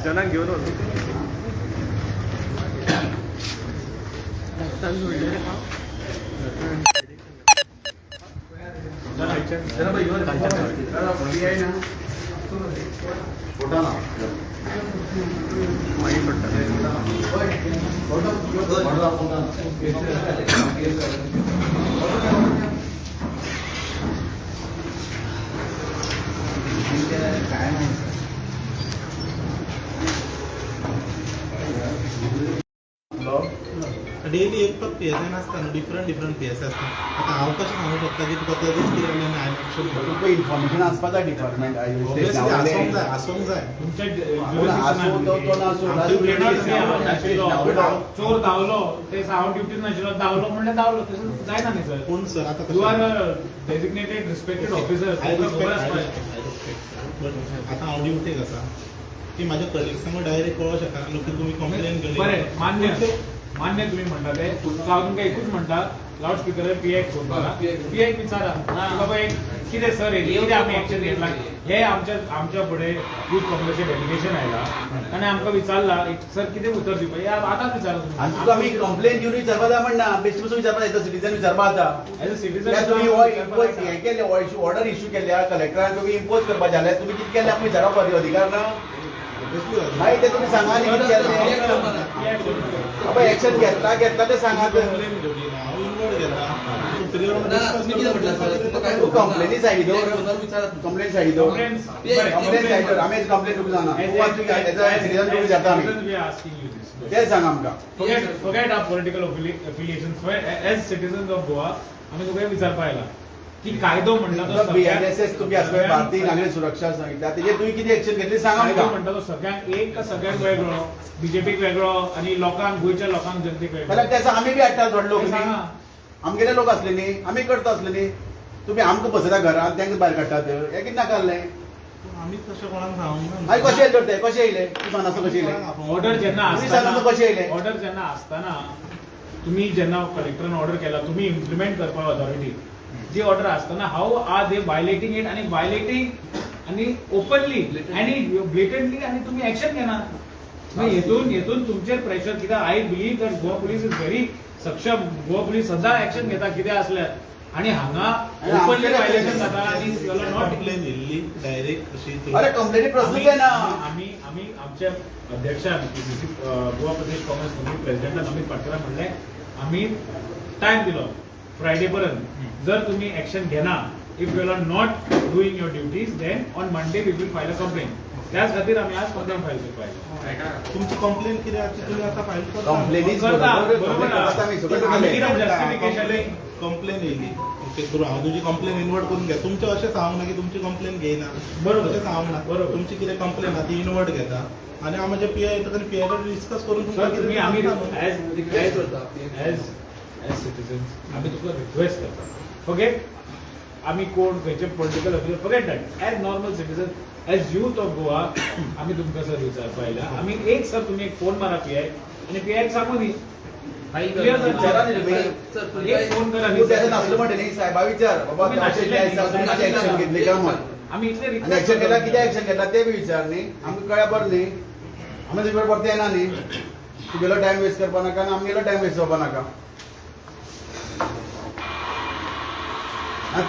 जनांक घेऊन होतो डेली एक फक्त PSI नसताना डिफरंट PSI असतात. आता हांव कशें सांगू शकता की तुका तेच कितें तुका इन्फॉर्मेशन आसपाक जाय डिपार्टमेंट आसूंक जाय चोर धांवलो ते हांव ड्युटीर नाशिल्लो धांवलो म्हणल्यार धांवलो तशें जायना न्ही सर. पूण सर आतां you are designated respected officer. आतां हांव ड्युटेक आसा की म्हाज्या कलिग्सांक डायरेक्ट कळोवंक शकना की तुमी कंप्लेन केली. बरें मान्य तुम्ही म्हणता ते हांव तुमकां एकूच म्हणटा लावड स्पिकर PI फोन करा PI विचारा की बाबा एक कितें सर कितें आमी एक्शन घेतला हे आमच्या फुडें यूथ काँग्रेसचें डेलिगेशन आयला आनी आमकां विचारला सर कितें उतर दिवपाक हे आतांच विचारा तुका आमी कंप्लेन दिवन विचारपा जाय म्हणना बेश्टी बसून विचारपा येता सिटीजन विचारपा जाता. एज अ सिटीजन तुम्ही हे केले ऑर्डर इश्यू केल्या कलेक्टरान तुम्ही इम्पोज करपा जाल्यार तुम्ही कितें केलें आमी विचारप अधिकार ना मागीर ते तुमी सांगा न्ही कितें केलें बाबा एक्शन घेतला ते सांगा. कंप्लेनी सायडी दवर कंप्लेन सायडी दवर कंप्लेन सायडी दवर आमी कंप्लेन करूंक जाना सिटीजन करूंक जाता आमी ते सांग आमकां. forget our political affiliations. As citizens of Goa आमी तुका विचारपा आयला की कायदो म्हणटा तो BNSS तुम्ही असं भारतीय नागरिक सुरक्षा सांगितलं तेजे तुम्ही किती एक्शन घेतली सांगा कायदो म्हणटा तो सगळ्यांक वेगळो बीजेपीक वेगळो आणि लोकांक गोंयच्या लोकांक जनतेक वेगळो. जाल्यार त्याचा आमी बी हाडटा थोडे लोक आमगेले लोक असले न्ही आमी करता असले न्ही तुम्ही आमकां बसयता घरात तांकां भायर काडटात हे कितें नाकारलें आमी तशें कोणाक सांगूंक ना. मागीर कशें येयले ते कशें येयले तूं सांग कशें येयले ऑर्डर जेन्ना कशें येयले ऑर्डर जेन्ना आसतना तुम्ही जेन्ना कलेक्टरान ऑर्डर केला तुम्ही इम्प्लिमेंट करपाक ऑथॉरिटी जी ऑर्डर आसतना how are they violating it आणि वायलेटिंग आणि ओपनली आणि ब्लेटंटली आणि तुम्ही एक्शन घेणार हेतून तुमचेर प्रेशर कित्याक I believe that Goa police is very सक्षम. गोवा पुलीस सदां एक्शन घेता कितें असल्यार आणि हांगा ओपनली वायलेशन जाता आणि नॉट कंप्लेन येयल्ली डायरेक्ट अशी अरे कंप्लेनी प्रश्नच येना. आम्ही आमच्या अध्यक्षान गोवा प्रदेश काँग्रेस कमिटी प्रेसिडेंटान अमित पाटकरान म्हणलें आम्ही टायम दिलो फ्रायडे पर्यंत जर तुम्ही एक्शन घेना if you are not doing your duties then on Monday we will file a complaint. त्याच खातीर आम्ही आज कंप्लेन फायल करपाक. तुमची कंप्लेन कितें आसा तुमी आतां फायल कंप्लेनीच कंप्लेन येयली ओके करूं हांव तुजी कंप्लेन इनवर्ट करून घे. तुमचें अशें सांगूंक ना की तुमची कंप्लेन घेयना बरोबर तशें सांगूंक ना बरोबर तुमची कितें कंप्लेन आहा ती इनवर्ट घेता आनी हांव म्हज्या PI येता आनी PI कडेन डिस्कस करून तुमकां एज सिटीजन्स आम्ही तुका रिक्वेस्ट करता फॉरगेट आम्ही कोण खंयचे political officer forget that as normal citizen as youth of Goa आम्ही तुमकां सर विचारपा आयला आम्ही एक सर तुम्ही एक फोन मारा PI आणि PI सांगू न्ही क्लियर फोन करा नासलो म्हणटा न्ही सायबा विचार बाबा एक्शन घेतली काय म्हण आम्ही इतले एक्शन घेतला कितें एक्शन घेतला ते बी विचार न्ही आमकां कळ्या बरें न्ही आमी तुजे कडेन परते येना न्ही तुगेलो टायम वेस्ट करपा नाका आनी आमगेलो टायम वेस्ट जावपा नाका.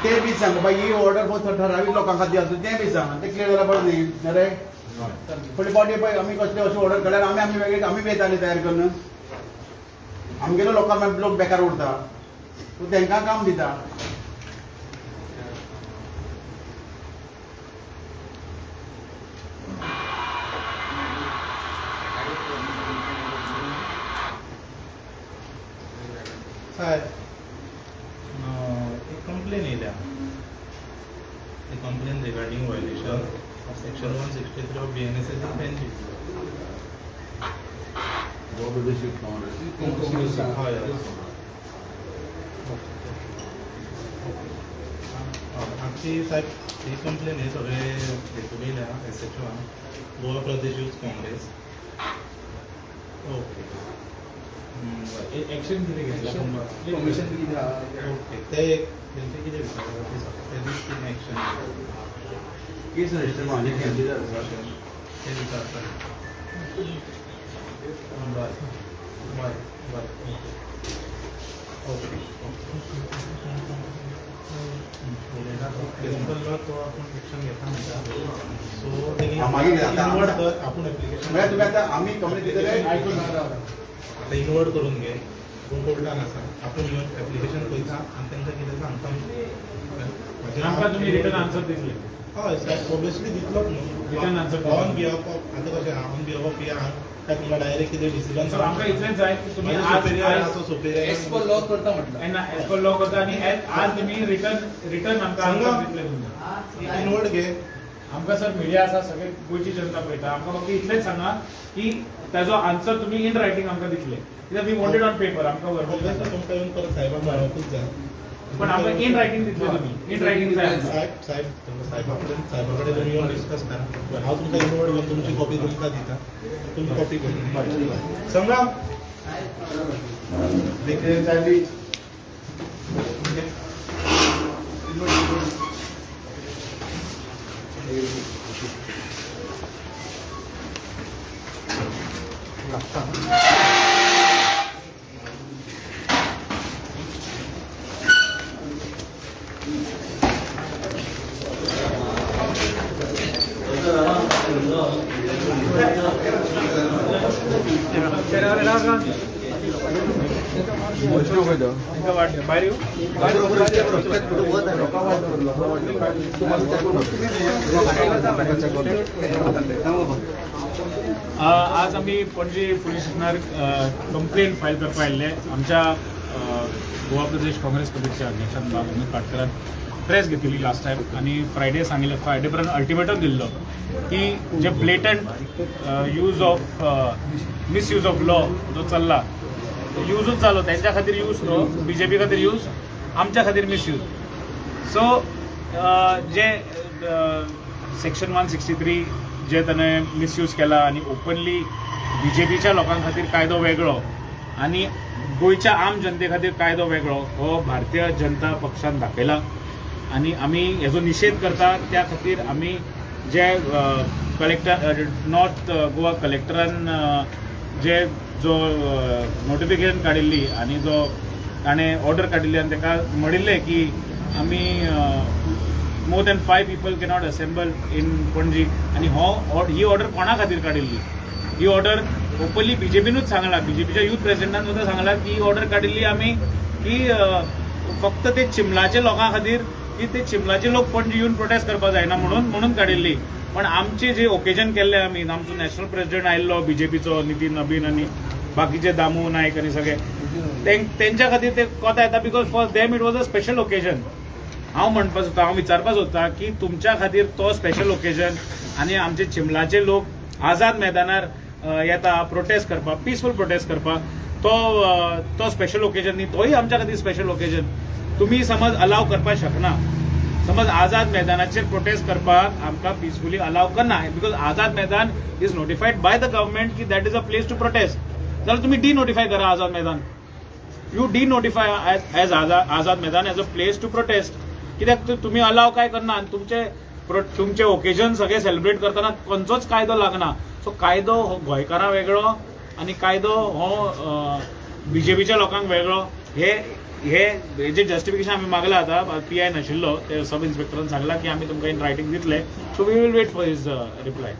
ते बी सांग बाबा ही ऑर्डर ठरावीक लोकां खातीर आसता तें बी सांग ते क्लियर जाल्यार बरें न्ही रे फुडले फावटी पळय आमी कसले अशी ऑर्डर केल्यार आमी वेगळे आमी बी येताली तयार करून आमगेलो लोकांक लोक बेकार उरता तूं तांकां काम दिता. साहेब एक कंप्लेन येयल्या ती complain regarding violation of section 163 of BNSS pending. आमची साहेब ही कंप्लेन हे सगळे हेतून येयल्या SHO गोवा प्रदेश यूथ काँग्रेस ओके एक्शन किती घेतलं कमिशन किती आहा? ओके ते तेंचे कितें विचारता ते दिसता एक्शन केस रजिस्टर माझे कॅन्डिडेट आसा ते विचारता बरें ओके तो आपण एक्शन घेता म्हणटा सो मागीर आता इनवर्ड कर आपण एप्लिकेशन म्हणजे तुम्ही आता आम्ही कंपनी दिलेले आता इनवर्ड करून घे पूण कोर्टान आसा आपण येवन एप्लिकेशन पळयता आनी तांकां कितें सांगता आमकां तुम्ही रिटर्न आन्सर दिसले हय साहेब ऑब्वियसली दितलोच न्हू Return answer on behalf of आतां कशें ऑन बिहाफ ऑफ काय तुमकां डायरेक्ट कितें डिसिजन सर आमकां इतलेंच जाय की तुम्ही आज सुपेरियर लॉ करता म्हटलं एज पर लॉ करता आणि आज तुम्ही रिटर्न आमकां सांगा. आन्सर दितले तुमकां इनवर्ड घे आमकां सर मिडिया आसा सगळे गोंयची जनता पळयता आमकां फक्त इतलेंच सांगा की ताजो आन्सर तुम्ही इन रायटिंग आमकां दितले कित्याक वी वॉन्टेड ऑन पेपर आमकां ऑब्वियसली वर्बल तुमकां येवन परत साहेबाक मेळोवंकूच जाय पण आमकां इन रायटिंग दितले तुम्ही इन रायटिंग जाय आमकां. साहेबा कडेन तुमी येवन डिस्कस करा हांव तुमकां इनवर्ड घेवन तुमची कॉपी तुमकां दिता तुमी कॉपी करून सांगा देखील जाली भायर येऊ आज आम्ही पणजी पोलीस स्टेशनार कंप्लेंट फायल करपा आयिल्ले आमच्या गोवा प्रदेश काँग्रेस कमिटीच्या अध्यक्षान बाबू काटकरान प्रेस घेतिल्ली लास्ट टायम आणि फ्रायडे पर्यंत अल्टिमेटम दिल्लो की जे blatant use of misuse of law जो चल्ला यूजूच जालो त्यांच्या खातीर यूज न्हू बीजेपी खातीर यूज आमच्या खातीर मिसयूज सो जे सेक्शन 163 जे ताणें मिसयूज केला आणि ओपनली बीजेपीच्या लोकां खातीर कायदो वेगळो आणि गोंयच्या आम जनते खातीर कायदो वेगळो हो भारतीय जनता पक्षान दाखयला आणि आमी हेजो निशेध करता त्या खातीर आमी जे कलेक्टर नॉर्थ गोवा कलेक्टरान जे जो नोटिफिकेशन काडिल्ली आणि जो ताणें ऑर्डर काडिल्ली आनी ताका म्हणिल्लें की आमी more than 5 people cannot assemble in Panaji आणि ही ऑर्डर कोणा खातीर काडिल्ली ही ऑर्डर ओपनली बीजेपीनूच सांगला बीजेपीच्या यूथ प्रेसिडेंटान सुद्दां सांगला की ही ऑर्डर काडिल्ली आमी की फक्त ते चिमलाचे लोकां खातीर की ते चिमलाचे लोक पणजी येवन प्रोटेस्ट करपाक जायना म्हणून काडिल्ली पण आमचे जे ओकेजन केल्ले आमी आमचो नॅशनल प्रेसिडेंट आयिल्लो बीजेपीचो नितीन नबीन आनी बाकीचे दामू नायक आनी सगळे तेंच्या खातीर ते कोता येता because for them it was a special occasion हांव म्हणपाक सोदता हांव विचारपाक सोदता की तुमच्या खातीर तो स्पेशल ओकेजन आनी आमचे चिमलाचे लोक आझाद मैदानार येता प्रोटेस्ट करपाक पिसफूल प्रोटेस्ट करपाक तो स्पेशल ओकेजन न्ही तोय आमच्या खातीर स्पेशल ओकेजन तुमी समज अलाव करपाक शकना समज आझाद मैदानाचेर प्रोटेस्ट करपाक आमकां पिसफुली अलाव करना because Azad Maidan is notified by the government की that is a place to protest जाल्यार तुमी डिनोटिफाय करा Azad Maidan you डिनोटिफाय as Azad Maidan as a place to protest कित्याक तुमी अलाव काय करना आनी तुमचे ओकेजन सगळे सेलिब्रेट करतना खंयचोच कायदो लागना सो कायदो हो गोंयकारां वेगळो आनी कायदो हो बीजेपीच्या लोकांक वेगळो हे जे जस्टिफिकेशन आमी मागला आता PI नाशिल्लो ते सब इन्स्पेक्टरान सांगला की आमी तुमकां इन रायटिंग दितले so we will wait for his reply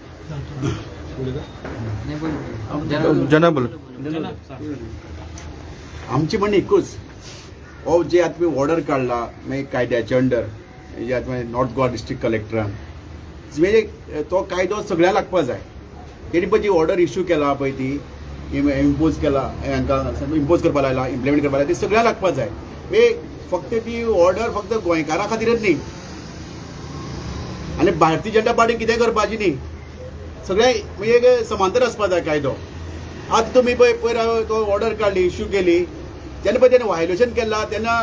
आमची म्हणणी एकूच हो जे आता तुम्ही ऑर्डर काढला मागीर कायद्याच्या अंडर जे आता नॉर्थ गोवा डिस्ट्रिक्ट कलेक्टरान म्हणजे तो कायदो सगळ्यांक लागपा जाय तेणी पळय जी ऑर्डर इश्यू केला पळय ती इम्पोज केला हांकां इम्पोज करपा लायला इम्प्लिमेंट करपा लायला ती सगळ्यांक लागपा जाय फक्त ती ऑर्डर फक्त गोंयकारां खातीरच न्ही आनी भारतीय जनता पार्टीन कितें करपाची न्ही सगळे म्हणजे समांतर आसपा जाय कायदो आतां तुमी पळय तो ऑर्डर काडली इश्यू केली तेन्ना पळय तेणें वायोलेशन केला तेन्ना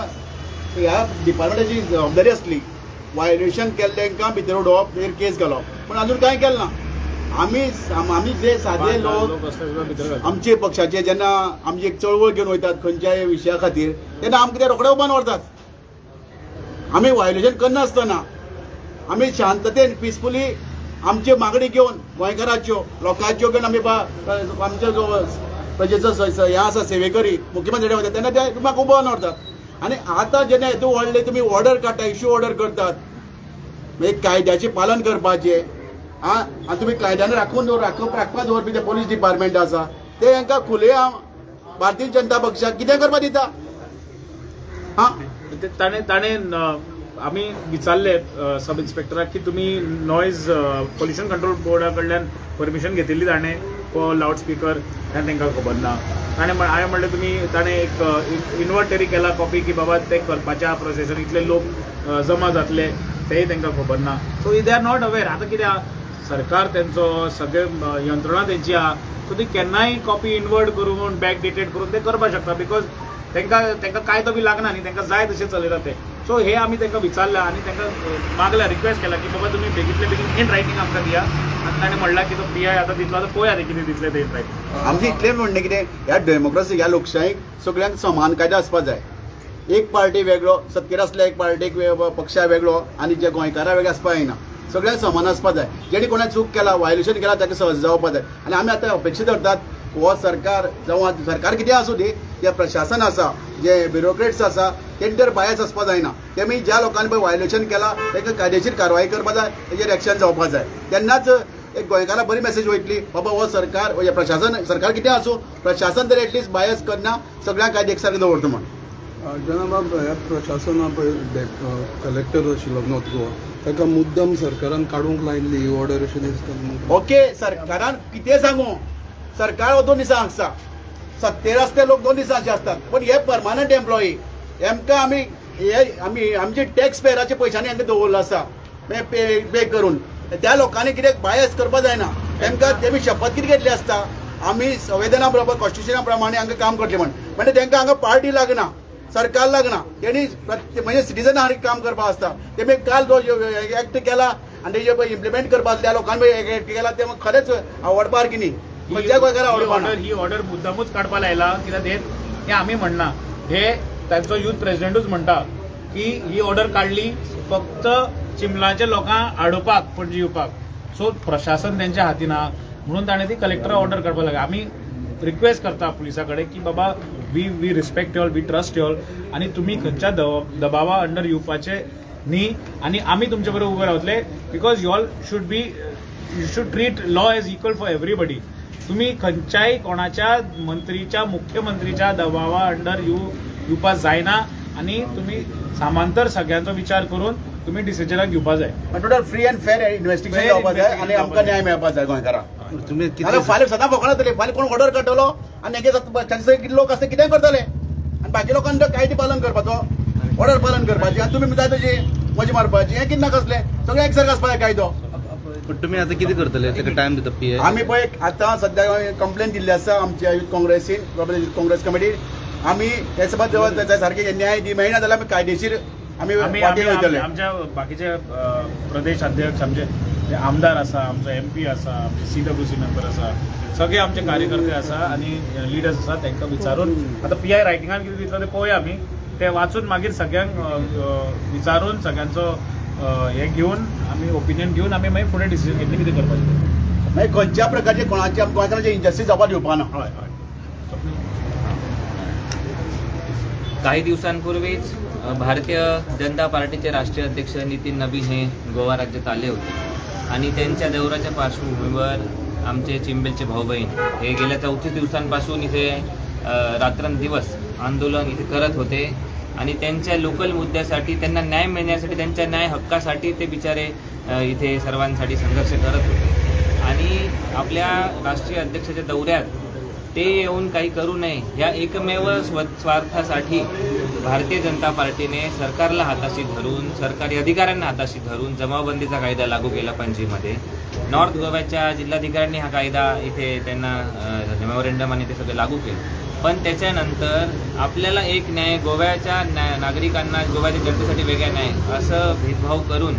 ह्या डिपार्टमेंटाची जबाबदारी आसली वायोलेशन केल्ल्यांका भितर उडोवप केस घालप पण आजून कांय केलें ना आम्ही जे साधे लोक आमचे पक्षाचे जेन्ना आमची एक चळवळ घेवन वयतात खंयच्याय विशया खातीर तेन्ना आमकां ते रोखडे उबान व्हरतात। आमी वायोलेशन करनासतना आमी शांततेन पिसफुली आमच्यो मागणी घेवन गोंयकाराच्यो लोकांच्यो घेवन आमी आमचो जो प्रजेचो हें आसा सेवेकरी मुख्यमंत्री वयता तेन्ना ते म्हाका उबान व्हरतात। आनी आतां जेन्ना हेतू व्हडले तुमी ऑर्डर काडटा इश्यू ऑर्डर करतात मागीर कायद्याचें पालन करपाचें आनी तुमी कायद्यान राखपा दवरपी ते पोलीस डिपार्टमेंट आसा ते हांकां खुलेआम भारतीय जनता पक्षाक कितें करपा दिता? ताणे आमी विचारले सब इन्स्पेक्टराक की तुम्ही नॉयज पोल्युशन कंट्रोल बोर्डा कडल्यान परमिशन घेतिल्ली ताणें तो लावड स्पीकर हें तांकां खबर ना। ताणें हांवें म्हणलें तुमी ताणें एक इन्वर्ट तरी केला कॉपी की बाबा ते करपाच्या प्रोसेसान इतले लोक जमा जातले तेय तांकां खबर ना। So they are not aware. आतां कितें सरकार तेंचो सगळे यंत्रणा तेंची आहा सो ती केन्नाय कॉपी इन्वर्ट करून बॅक डेटेड करून ते करपाक शकता बिकॉज तांकां कायदो बी लागना न्ही तांकां जाय तशें चलयता ते। सो हे आमी तांकां विचारला आनी तांकां मागल्या रिक्वेस्ट केला की बाबा तुमी बेगींतले बेगीन इन रायटींग आमकां दिया आनी ताणें म्हणलां की तो PI आतां दितलो आतां पळया ते कितें दितले ते इन रायटींग। आमचें इतलें म्हणणें कितें ह्या डेमोक्रेसी ह्या लोकशायेक सगळ्यांक समान कायदो आसपा जाय। एक पार्टी वेगळो सत्तेर आसल्या एक पार्टीक पक्षा वेगळो आनी जे गोंयकारा वेगळे आसपा जायना सगळ्यांक समान आसपा जाय। जेणे कोणें चूक केला वायोलेशन केला ताका सहज जावपा जाय। आनी आमी आतां अपेक्षीत धरतात हो सरकार जावं सरकार कितें आसूं दी जे प्रशासन आसा जे ब्युरोक्रेट्स आसा तेंचे तर बायस आसपा जायना। तेमी ज्या लोकांनी पळय वायोलेशन केला तांकां कायदेशीर कारवाई करपा जाय तेजेर एक्शन जावपा जाय। तेन्नाच एक गोंयकारांक बरी मेसेज वयतली बाबा हो सरकार हे प्रशासन सरकार कितें आसूं प्रशासन तर एटलिस्ट बायस करना सगळ्यांक कायदे एकसारके दवरता म्हण। जेन्ना बाब ह्या प्रशासना पळय कलेक्टर आशिल्लो नॉर्थ गोवा ताका मुद्दम सरकारान काडूंक लायिल्ली ऑर्डर अशें दिसता। ओके सरकारान कितें सांगू सरकार हो 2 दिसां आसता सत्तेर आसता लोक 2 दिसांचे आसतात पण हे परमानंट एम्प्लॉई हेमकां आमी आमचे टॅक्स पेयराच्या पयशांनी हांकां दवरलो आसा पे करून त्या लोकांनी कितें बायस करपा जायना। तेमकां तेमी शपथ कितें घेतली आसता आमी संविधाना बरोबर कॉन्स्टिट्युशना प्रमाणे हांकां काम करतले म्हणजे तेंकां हांगा पार्टी लागना सरकार लागना तेणी म्हणजे सिटीजन हांगा काम करपा आसता। तेमी काल जो एक्ट केला आनी तेजे पळय इम्प्लिमेंट करपा त्या लोकांनी एक्ट केला ते खरेंच आवडपार की न्ही खंयच्या गोंयकाराक आवडपाना। ही ऑर्डर मुद्दामूच काडपा लायला कित्याक हे आमी म्हणना हे तांचो यूथ प्रेसिडेंटूच म्हणटा की ही ऑर्डर काडली फक्त चिमलांच्या लोकांक आडोवपाक पणजी येवपाक। सो प्रशासन तेंच्या हातीन आहा म्हणून ताणें ती कलेक्टरा ऑर्डर काडपाक लागली। आमी रिक्वेस्ट करता पुलिसा कडेन की बाबा we respect y'all we trust y'all आनी तुमी खंयच्या दबावा अंडर येवपाचे न्ही आनी आमी तुमचे बरोबर उबे रावतले because you should treat law as equal for everybody. तुम्ही खंयच्याय कोणाच्या मंत्रीच्या मुख्यमंत्रीच्या दबावा अंडर येवपाक जायना आनी तुमी सामांतर सगळ्यांचो विचार करून तुम्ही डिसिजनाक घेवपा जाय। Total free end fair investigation जावपा जाय आनी आमकां न्याय मेळपा जाय गोंयकारांक। तुम्ही फाल्यां सदां फकाणां जातली फाल्यां कोण ऑर्डर काडटलो आनी तांचे कितें लोक आसता कितें करतले आनी बाकी लोकांनी कायदे पालन करपाचो ऑर्डर पालन करपाचें आनी तुमी जाय तशी मजा मारपाची हें कितें ना कसलें सगळें एकसारकें आसपा जाय कायदो। पण तुम्ही आता किती करतले ताका टाइम दिता PI? आमी पळय आतां सद्या कंप्लेन दिल्ली आसा आमच्या युथ काँग्रेसीन काँग्रेस कमिटी आमी हे सबंद सारके न्याय मेळना जाल्यार आमी कायदेशीर आमी वाटेर वयतले। आमच्या बाकीचे प्रदेश अध्यक्ष आमचे आमदार आसा आमचो MP आसा CWC मेंबर आसा सगळे आमचे कार्यकर्ते आसा आनी लिडर्स आसा तांकां विचारून आतां PI रायटिंगान कितें दितलो ते पळोवया आमी ते वाचून मागीर सगळ्यांक विचारून सगळ्यांचो हे घेवन आमी ओपिनियन घेवन आमी मागीर फुडें डिसिजन घेतली कितें करपाचें मागीर खंयच्या प्रकारचे कोणाच्या गोंयकारांचे इनजस्टीस जावपाक दिवपाना। हय हय। काही दिवसांपूर्वीच भारतीय जनता पार्टीचे राष्ट्रीय अध्यक्ष नितीन नबीन हे गोवा राज्यात आले होते आणि त्यांच्या दौऱ्याच्या पार्श्वभूमीवर आमचे चिंबेलचे भाऊ बहीण हे गेल्या 34 दिवसांपासून इथे रात्रंदिवस आंदोलन इथे करत होते आणि त्यांच्या लोकल मुद्द्यासाठी त्यांना न्याय मिळण्यासाठी त्यांच्या न्याय हक्कासाठी ते बिचारे इथे सर्वांसाठी संघर्ष करत होते आणि आपल्या राष्ट्रीय अध्यक्षाच्या दौऱ्यात ते येऊन काही करू नये या एकमेव स्वार्थासाठी भारतीय जनता पार्टीने सरकारला हाताशी धरून सरकारी अधिकाऱ्यांना हाताशी धरून जमावबंदीचा कायदा लागू केला पणजीमध्ये। नॉर्थ गोव्याच्या जिल्हाधिकाऱ्यांनी हा कायदा इथे त्यांना मेमोरेंडम आणि ते सगळे लागू केले पण त्याच्यानंतर आपल्याला एक न्याय गोव्याच्या नागरिकांना गोव्याच्या जनतेसाठी वेगळा न्याय असं भेदभाव करून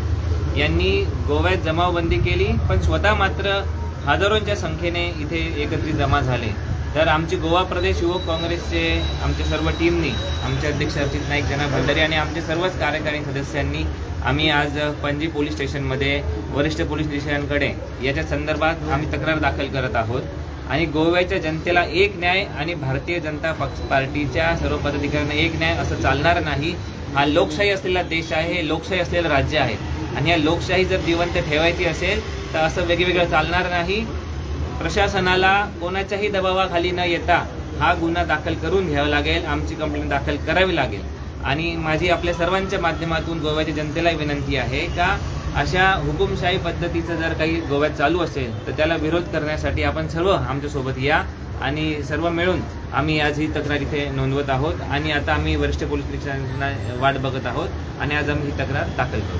यांनी गोव्यात जमावबंदी केली पण स्वतः मात्र हजारोंच्या संख्येने इथे एकत्रित जमा झाले. तर आमची गोवा प्रदेश युवक काँग्रेसचे आमच्या सर्व टीमनी, आमचे अध्यक्ष अर्चित नाईक, जना भंडारी आणि आमचे सर्वच कार्यकारी सदस्यांनी आम्ही आज पणजी पोलीस स्टेशनमध्ये वरिष्ठ पोलीस निरीक्षकांकडे याच्या संदर्भात आम्ही तक्रार दाखल करत आहोत. आणि गोव्याच्या जनतेला एक न्याय आणि भारतीय जनता पक्ष पार्टीच्या सर्व पदाधिकाऱ्यांना एक न्याय असं चालणार नाही. हा लोकशाही असलेला देश आहे, हे लोकशाही असलेलं राज्य आहे आणि या लोकशाही जर जिवंत ठेवायची असेल तर असं वेगवेगळं चालणार नाही. प्रशासनाला कोणाच्याही दबावाखाली न येता हा गुन्हा दाखल करून घ्यावा लागेल, आमची कंप्लेंट दाखल करावी लागेल. आणि माझी आपल्या सर्वांच्या माध्यमातून गोव्याच्या जनतेला विनंती आहे का अशा हुकुमशाही पद्धतीचं जर काही गोव्यात चालू असेल तर त्याला विरोध करण्यासाठी आपण सर्व आमच्यासोबत या आणि सर्व मिळून आम्ही आज ही तक्रार इथे नोंदवत आहोत. आणि आता आम्ही वरिष्ठ पोलीस निरीक्षकांना वाट बघत आहोत आणि आज आम्ही ही तक्रार दाखल करू.